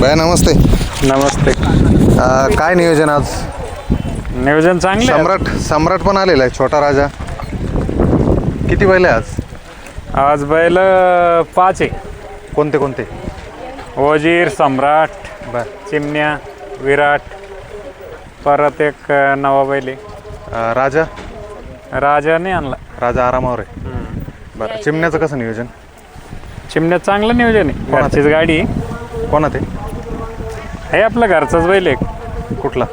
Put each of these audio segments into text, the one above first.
भैया नमस्ते. नमस्ते. काय नियोजन आज? नियोजन चांगलं आहे. सम्राट पण आलेला आहे, छोटा राजा. किती बैल आहे आज? आज बैल 5 आहे. कोणते कोणते? वजीर, सम्राट, बर. चिमण्या, विराट, परत एक नवा बैल आहे. राजा नाही आणला. राजा आरामावर आहे. बरं, चिमण्याचं कसं नियोजन? चिमण्यात चांगलं नियोजन आहे. घरचीच गाडी आहे. कोणा ते? हे आपलं घरचाच बैल आहे. कुठला?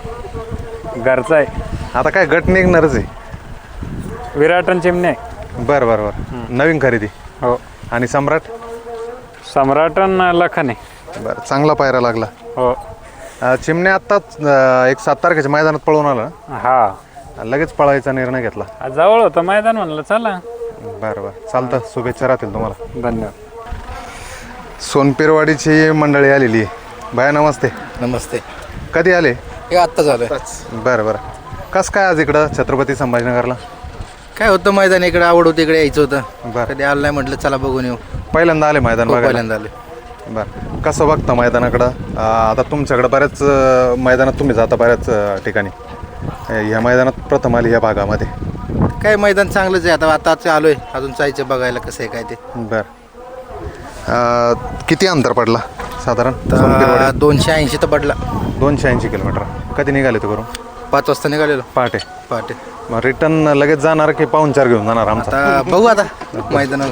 घरचा आहे. आता काय गट निघणारच आहे. विराट आणि चिमण्या आहे. बरं बरं बरं. नवीन खरेदी. हो. आणि सम्राट? सम्राट आणि लखन आहे. बरं, चांगला पायरा लागला. हो. चिमण्या आत्ताच एक 7 तारखेच्या मैदानात पळून आला. हा, लगेच पळायचा निर्णय घेतला. आज जवळ होतं मैदान, म्हणलं चला. बरं बरं, चालतं. शुभेच्छा राहतील तुम्हाला. धन्यवाद. सोनपेरवाडीची मंडळी आलेली आहे. भैया नमस्ते. नमस्ते. कधी आले? हे आत्ता झालं. बरं बरं. कसं काय आज इकडं छत्रपती संभाजीनगरला? काय होतं, मैदान इकडे आवड होती, इकडे यायचं होतं. बरं. कधी आलं नाही, म्हटलं चला बघून येऊ. पहिल्यांदा आले मैदान बघायला? पहिल्यांदा आले. बरं, कसं बघता मैदानाकडं? आता तुमच्याकडं बऱ्याच मैदानात तुम्ही जाता, बऱ्याच ठिकाणी. ह्या मैदानात प्रथम आली या भागामध्ये. काय मैदान चांगलंच आहे. आताच आलोय, अजून जायचं बघायला कसं आहे काय ते. बरं. किती अंतर पडला साधारण? सोनपेरवाडी 280 तर पडला. 280 किलोमीटर. कधी निघाले ते करून? 5 वाजता निघालेलो पहाटे. पहाटे. मग रिटर्न लगेच जाणार की पाहुणचार घेऊन जाणार आमचा? आता बघू आता मैदानावर.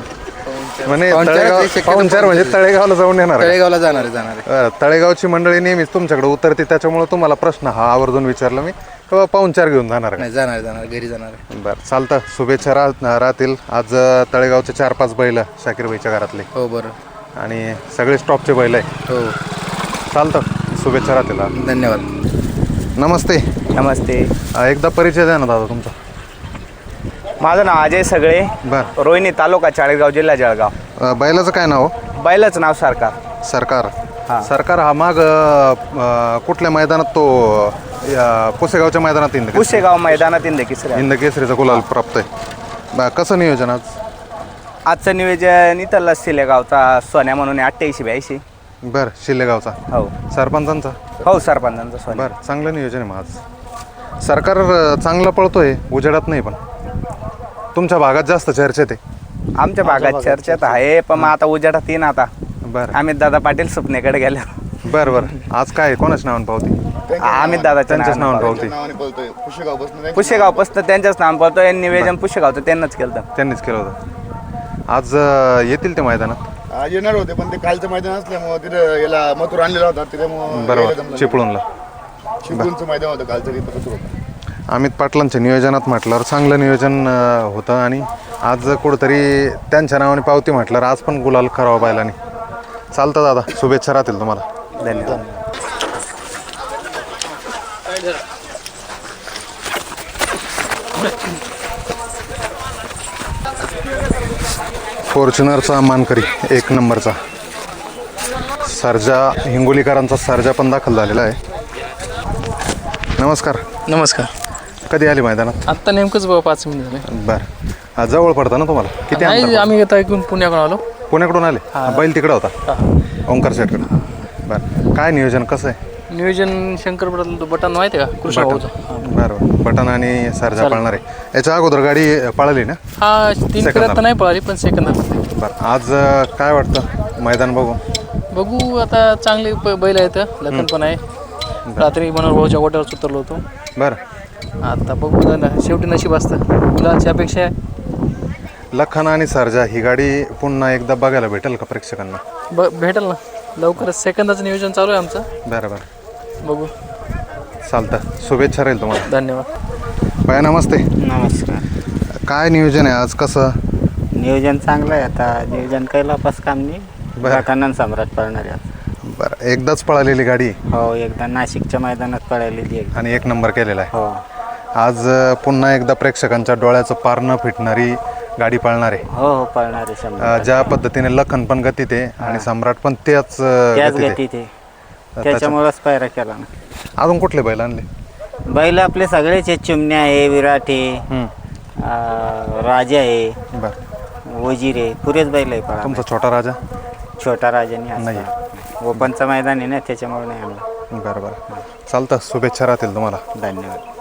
म्हणजे पाहुणचाराची शक्यता पाहुणचार म्हणजे तळेगावला जाऊन येणार आहे? तळेगावला जाणार आहे. तळेगावची मंडळी नेहमीच तुमच्याकडे उतरते, त्याच्यामुळे तुम्हाला प्रश्न हा आवर्जून विचारला मी, किंवा पाहुणचार घेऊन जाणार आहे? नाही, जाणार घरी जाणार आहे. बरं, चालतं. शुभेच्छा राहतील. आज तळेगावचे 4-5 बैल शाकीरबाईच्या घरातले. हो. बरं. आणि सगळे स्टॉपचे बैल आहे. हो. चालतं. शुभेच्छा राहतील. धन्यवाद. नमस्ते. नमस्ते. एकदा परिचय द्या ना दादा तुमचा. माझं नाव अजय सगळे, बरं. रोहिणी तालुका चाळीसगाव, जिल्हा जळगाव. बैलाचं काय नाव? बैलाचं नाव सरकार. सरकार. हां. सरकार हा माग कुठल्या मैदानात तो पुसेगावच्या मैदानात पुशेगाव मैदानात इंद केसरीचा गुलाल प्राप्त आहे. कसं नियोजन आज? आजचं नियोजन इथला शिलेगावचा सोन्या म्हणून 88-82. बरं, शिल्लेगावचा. हो. सरपंचांचा? हो, सरपंचांचा सोन्या. बरं, चांगलं नियोजन आहे मग आज. सरकार चांगलं पळतोय, उजेडात नाही, पण तुमच्या भागात जास्त चर्चेत आहे. आमच्या भागात चर्चेत आहे, पण मग आता उजेडात येईन. आता बरं. अमित दादा पाटील सुपनेकडे गेले. बरं बरं. आज काय कोणाच नावानं पावती? अमित दादाच्या त्यांच्याच नावानं पावती. पुशेगावपासून त्यांच्याच नाव बोलतोय. निवेदन पुशेगावचं त्यांनाच केलं. त्यांनीच केलं होतं. आज येतील ते मैदानात? आज येणार होते, पण ते कालचं मैदान असल्यामुळं तिथं याला मथुर आणलेला होता, त्याच्यामुळं बरोबर, चिपळूणला. चिपळूणचं मैदान होतं कालचं, तिथं मथुर होतं. अमित पाटलांच्या नियोजनात म्हटल्यावर चांगलं नियोजन होतं, आणि आज कुठंतरी त्यांच्या नावाने पावती म्हटल्यावर आज पण गुलाल करावा बैलाने. चालतं दादा, शुभेच्छा राहतील तुम्हाला. धन्यवाद. फॉर्च्युनरचा मानकरी 1 नंबरचा सर्जा, हिंगोलीकरांचा सर्जा पण दाखल झालेला आहे. नमस्कार. नमस्कार. कधी आले मैदानात? आत्ता नेमकंच 5 मिनिट झाले. बरं. जवळ पडतं ना तुम्हाला? किती अंतर पडतं? आम्ही आता इकडून पुण्याकडून आलो. पुण्याकडून आले? बैल तिकडं होता, ओंकार शेटकडं. बरं, काय नियोजन कसं आहे? नियोजन शंकर बटन माहिती आहे का? कृष्ण भाऊचं. बरं. बटन आणि सर्जा पळणार आहे. याच्या अगोदर गाडी पळाली ना? हा, 3 फेऱ्यात तर नाही पळाली, पण सेकंदात. बरं, आज काय वाटतं मैदान बघू आता. चांगले बैल आहेत, लखन पण आहे. रात्री मनोहर भाऊच्या गोट्यावर उतरलो होतो. बरं. आता बघू झालं, शेवटी नशीब असतं. मुलाची अपेक्षा आहे. लखन आणि सर्जा ही गाडी पुन्हा एकदा बघायला भेटेल का प्रेक्षकांना? भेटेल ना लवकरच. सेकंदाचं नियोजन चालू आहे आमचं. बरं बरं. बघू. चालतं. शुभेच्छा राहील तुम्हाला. धन्यवाद. बाय नमस्ते. नमस्कार. काय नियोजन आहे आज? कसं नियोजन चांगलं आहे. आता नियोजन काही लपास काम नाही. बरं. सम्राट पळणार आहे. बरं, एकदाच पळालेली गाडी हो, एकदा नाशिकच्या मैदानात पळालेली आहे आणि 1 नंबर केलेला आहे. हो. आज पुन्हा एकदा प्रेक्षकांच्या डोळ्याचं पार न फिटणारी गाडी पळणार आहे. हो, पळणार आहे. ज्या पद्धतीने लखन पण गतीत आहे आणि सम्राट पण त्याच गतीत आहे. त्याच्यामुळेच पायरा केला ना. अजून कुठले बैल आणले? बैल आपले सगळेच आहेत. चिमण्या आहे, विराट आहे, राजा आहे, बरं. वजीर आहे, पुरेच बैल आहे. तुमचा छोटा राजा? छोटा राजाने नाही. ओपनचं मैदान आहे ना त्याच्यामुळे नाही आणलं. बरं बरं चालतं शुभेच्छा राहतील तुम्हाला. धन्यवाद.